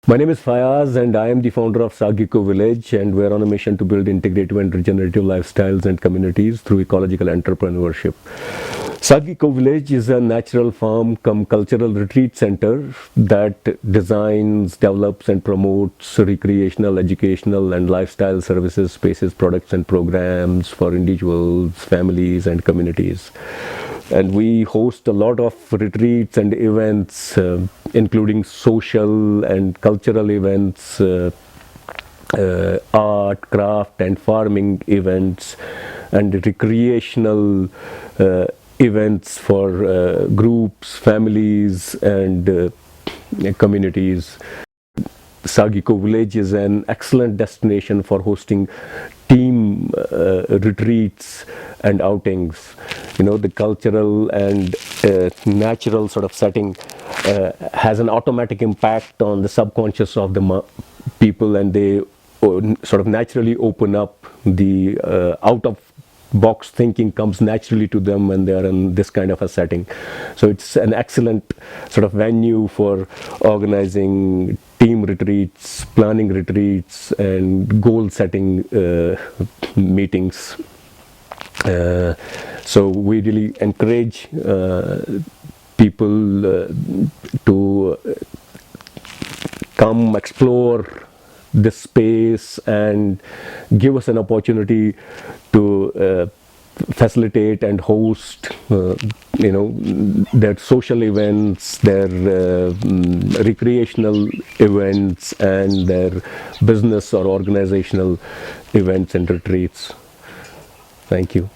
My name is Fayaz and I am the founder of Sagg Eco Village, and we're on a mission to build integrative and regenerative lifestyles and communities through ecological entrepreneurship. Sagg Eco Village is a natural farm cum cultural retreat center that designs, develops and promotes recreational, educational and lifestyle services, spaces, products and programs for individuals, families and communities. And we host a lot of retreats and events, including social and cultural events, art, craft and farming events, and recreational events for groups, families and communities. Sagg Eco Village is an excellent destination for hosting team retreats and outings. The cultural and natural sort of setting has an automatic impact on the subconscious of the people, and they sort of naturally open up. The out of box thinking comes naturally to them when they are in this kind of a setting. So it's an excellent sort of venue for organizing team retreats, planning retreats and goal setting meetings. So we really encourage people to come explore this space and give us an opportunity to facilitate and host their social events, their recreational events and their business or organizational events and retreats. Thank you.